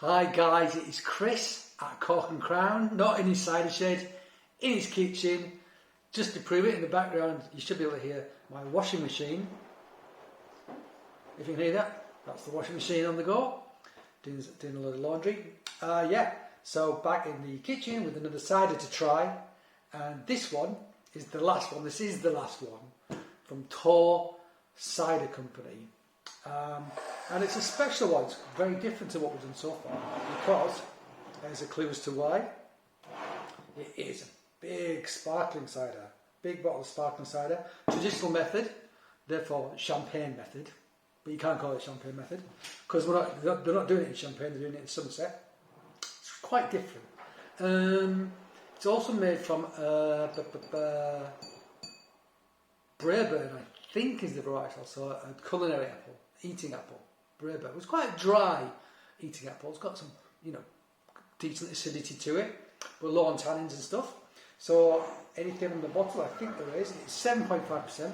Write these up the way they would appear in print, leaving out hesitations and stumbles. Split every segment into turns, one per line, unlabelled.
Hi guys, it is Chris at Cork and Crown, not in his cider shed, in his kitchen. Just to prove it, in the background you should be able to hear my washing machine. If you can hear that, that's the washing machine on the go, doing a lot of laundry. So back in the kitchen with another cider to try, and this one is the last one. This is the last one from Tor Cider Company. And it's a special one. It's very different to what we've done so far because there's a clue as to why. It is a big sparkling cider, big bottle of sparkling cider, traditional method, therefore champagne method, but you can't call it champagne method because they're not doing it in Champagne, they're doing it in Somerset. It's quite different. It's also made from Braeburn, I think is the varietal, so a culinary apple, eating apple. Braeburn. It's quite a dry eating apple. It's got some, decent acidity to it, but low on tannins and stuff. So anything in the bottle, I think there is. It's 7.5%.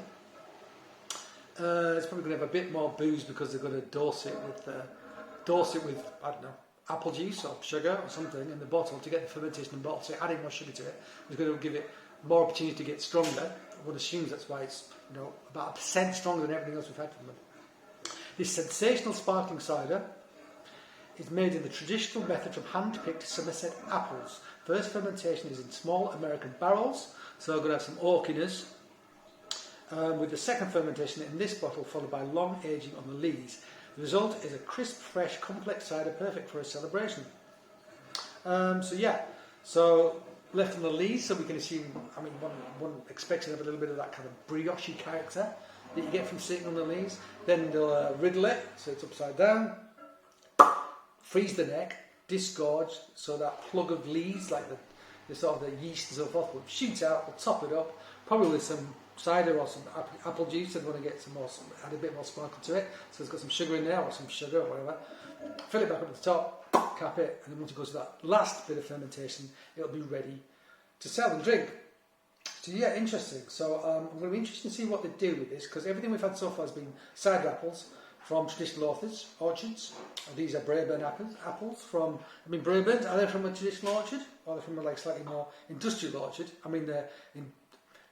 It's probably going to have a bit more booze because they're going to dose it with I don't know, apple juice or sugar or something in the bottle to get the fermentation in the bottle. So adding more sugar to it is going to give it more opportunity to get stronger. One assumes that's why it's about 1% stronger than everything else we've had from them. This sensational sparkling cider is made in the traditional method from hand-picked Somerset apples. First fermentation is in small American barrels, so I'm going to have some oakiness. With the second fermentation in this bottle followed by long aging on the lees. The result is a crisp, fresh, complex cider perfect for a celebration. So left on the lees, so we can assume, one expects to have a little bit of that kind of brioche character that you get from sitting on the lees. Then they'll riddle it, so it's upside down, freeze the neck, disgorge, so that plug of lees, like the sort of the yeast and so forth, will shoot out, we'll top it up, probably with some cider or some apple juice. I'd want to get add a bit more sparkle to it, so it's got some sugar in there, or some sugar or whatever. Fill it back up at the top, cap it, and then once it goes to that last bit of fermentation, it'll be ready to sell and drink. So yeah, interesting. So I'm going to be interested to see what they do with this, because everything we've had so far has been cider apples from traditional orchards. These are Braeburn apples from, Braeburn, are they from a traditional orchard, or are they from a slightly more industrial orchard? They're in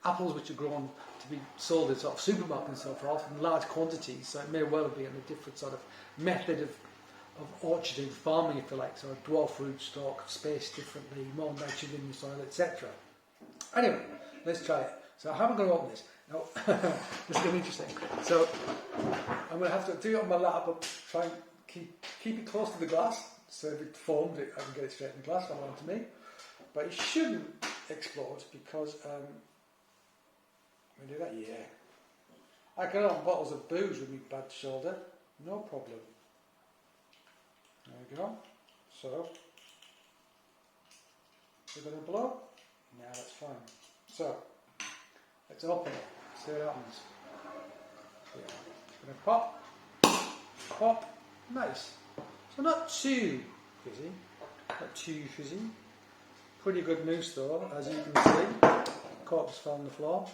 apples which are grown to be sold in sort of supermarkets and so forth in large quantities, so it may well be in a different sort of method of orcharding, farming if you like, so a dwarf rootstock, spaced differently, more nitrogen in the soil, etc. Anyway, let's try it. So how am I going to open this? Now, this is going to be interesting. So I'm going to have to do it on my lap, but try and keep it close to the glass, so if it foamed, I can get it straight in the glass, not onto me. But it shouldn't explode because can we do that? Yeah. I can open bottles of booze with my bad shoulder, no problem. There we go. So, is it going to blow? No, that's fine. So, let's open it, see what happens. Yeah. Going to pop, nice. So not too fizzy, Pretty good mousse though, as you can see. Cork just fell on the floor.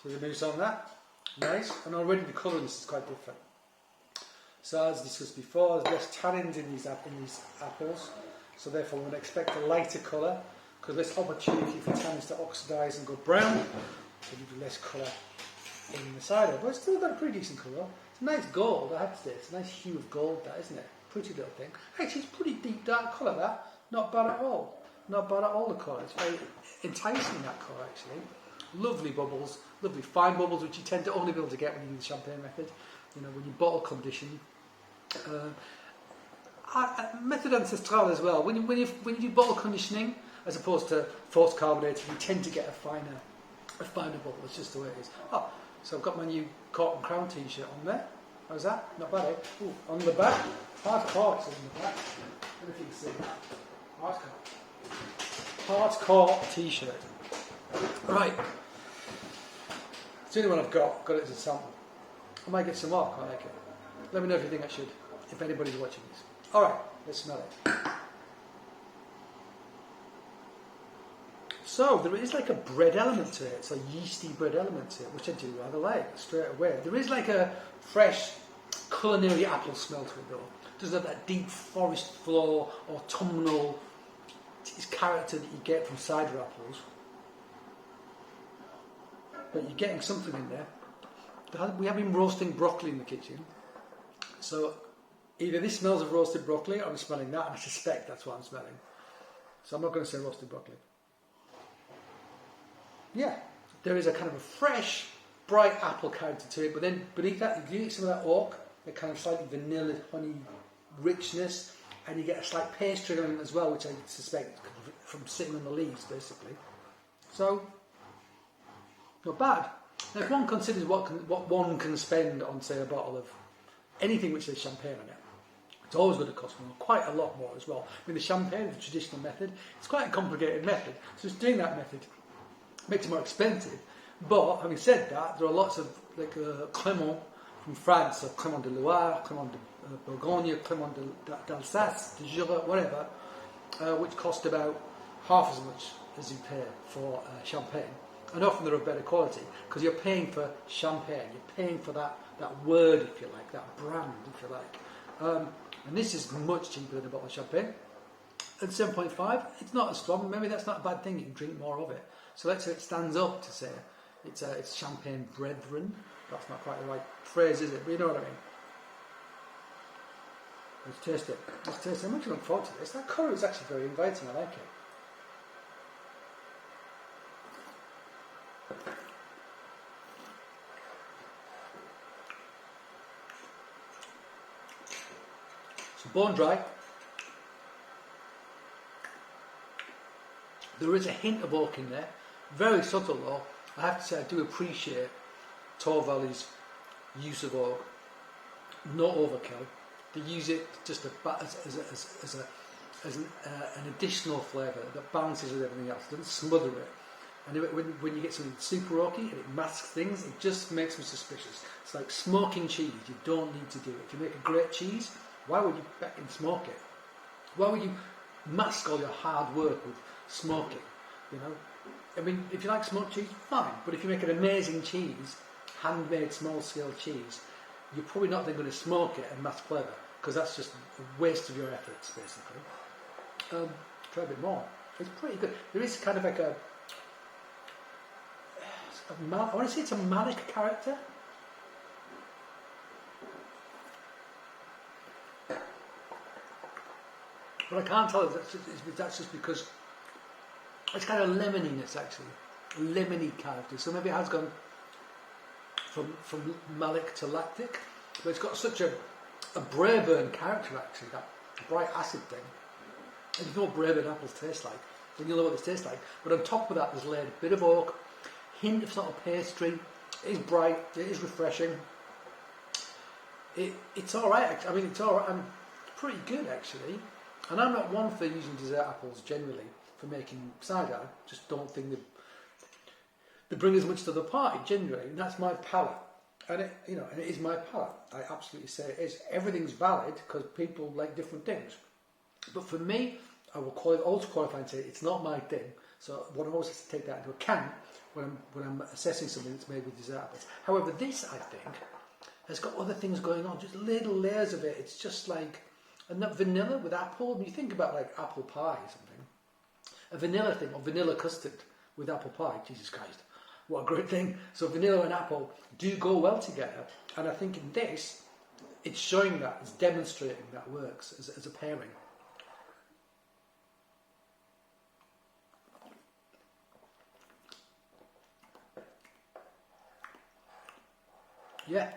So the mousse on that, nice. And already the colour of this is quite different. So as discussed before, there's less tannins in these apples, so therefore we're going to expect a lighter colour, because less opportunity for tannins to oxidise and go brown, so there'll be less colour in the cider. But it's still got a pretty decent colour. It's a nice gold, I have to say. It's a nice hue of gold, that, isn't it? Pretty little thing. Actually, it's pretty deep dark colour, that. Not bad at all. Not bad at all, the colour. It's very enticing, that colour, actually. Lovely bubbles, lovely fine bubbles, which you tend to only be able to get when you do the champagne method. When you bottle condition. Method ancestral as well. When you do bottle conditioning, as opposed to forced carbonated, you tend to get a finer bubble. It's just the way it is. Oh, so I've got my new Cork and Crown t-shirt on there. How's that? Not bad, eh? Ooh, on the back, hard corks on the back. I don't know if you can see that. Hardcore t-shirt. Right. It's the only one I've got. Got it as a sample. I might get some more. I like it. Let me know if you think I should, if anybody's watching this. Alright, let's smell it. So, there is like a bread element to it. It's a yeasty bread element to it, which I do rather like straight away. There is like a fresh culinary apple smell to it though. It doesn't have that deep forest floor, autumnal character that you get from cider apples. But you're getting something in there. We have been roasting broccoli in the kitchen. So either this smells of roasted broccoli or I'm smelling that, and I suspect that's what I'm smelling. So I'm not going to say roasted broccoli. Yeah, there is a kind of a fresh, bright apple character to it, but then beneath that, you get some of that oak, that kind of slightly vanilla, honey richness, and you get a slight pastry element as well, which I suspect from sitting on the leaves, basically. So, not bad. Now, if one considers what one can spend on, say, a bottle of anything which says champagne on it, it's always going to cost more, quite a lot more as well. I mean, the champagne, the traditional method, it's quite a complicated method. So just doing that method makes it more expensive. But having said that, there are lots of like Clément from France, or Clément de Loire, Clément de Bourgogne, Clément d'Alsace, de Jura, whatever, which cost about half as much as you pay for champagne. And often they're of better quality because you're paying for champagne, you're paying for that word, if you like, that brand, if you like. And this is much cheaper than a bottle of champagne. At 7.5, it's not as strong. Maybe that's not a bad thing. You can drink more of it. So let's say it stands up to say it's champagne brethren. That's not quite the right phrase, is it? But you know what I mean. Let's taste it. Let's taste it. I'm actually looking forward to this. That colour is actually very inviting. I like it. So bone dry. There is a hint of oak in there, very subtle though. I have to say I do appreciate Tor Valley's use of oak. No overkill. They use it just as an additional flavour that balances with everything else. It doesn't smother it. And when you get something super oaky and it masks things, it just makes me suspicious. It's like smoking cheese. You don't need to do it. If you make a great cheese, why would you smoke it? Why would you mask all your hard work with smoking? You know, I mean, if you like smoked cheese, fine. But if you make an amazing cheese, handmade, small-scale cheese, you're probably not then going to smoke it and mask flavour because that's just a waste of your efforts, basically. Try a bit more. It's pretty good. There is kind of like I want to say it's a manic character. But I can't tell if that's just because it's kind of lemoniness, actually. Lemony character. So maybe it has gone from malic to lactic. But it's got such a Braeburn character, actually, that bright acid thing. And you know what Braeburn apples taste like, then you'll know what they taste like. But on top of that, there's laid a bit of oak, hint of sort of pastry. It is bright, it is refreshing. It's alright, I mean, it's alright. I'm pretty good, actually. And I'm not one for using dessert apples generally for making cider. I just don't think they bring as much to the party generally, and that's my palate. And it is my palate. I absolutely say it is. Everything's valid because people like different things. But for me, I will also qualify and say it's not my thing. So one always has to take that into account when I'm assessing something that's made with dessert apples. However, this I think has got other things going on, just little layers of it. It's just like. And that vanilla with apple, when you think about like apple pie or something, a vanilla thing, or vanilla custard with apple pie, Jesus Christ, what a great thing. So vanilla and apple do go well together. And I think in this, it's showing that, it's demonstrating that works as a pairing. Yeah.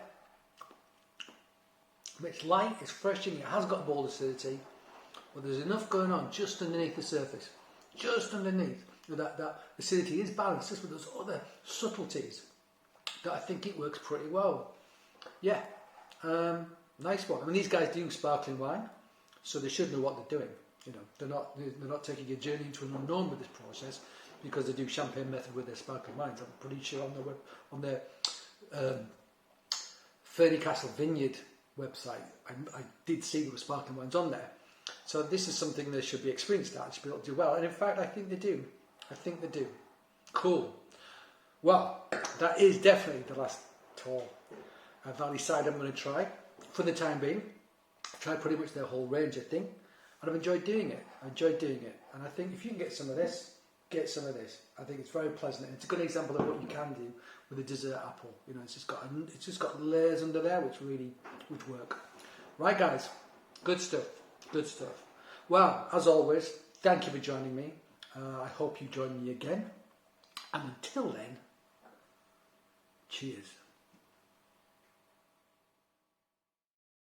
It's light, it's refreshing, it has got bold acidity, but there's enough going on just underneath the surface. Just underneath. That acidity is balanced just with those other subtleties that I think it works pretty well. Yeah, nice one. I mean, these guys do sparkling wine, so they should know what they're doing. You know, they're not taking a journey into an unknown with this process because they do champagne method with their sparkling wines. I'm pretty sure on their Ferny Castle Vineyard website, I did see there were sparkling wines on there. So this is something they should be experienced at, should be able to do well. And in fact, I think they do. Cool. Well, that is definitely the last Tor Valley cider I'm going to try. for the time being. I've tried pretty much their whole range, I think, and I've enjoyed doing it. And I think if you can get some of this, get some of this. I think it's very pleasant, and it's a good example of what you can do with a dessert apple. You know, it's just got layers under there which work. Right, guys, good stuff. Well, as always, thank you for joining me. I hope you join me again, and until then, cheers.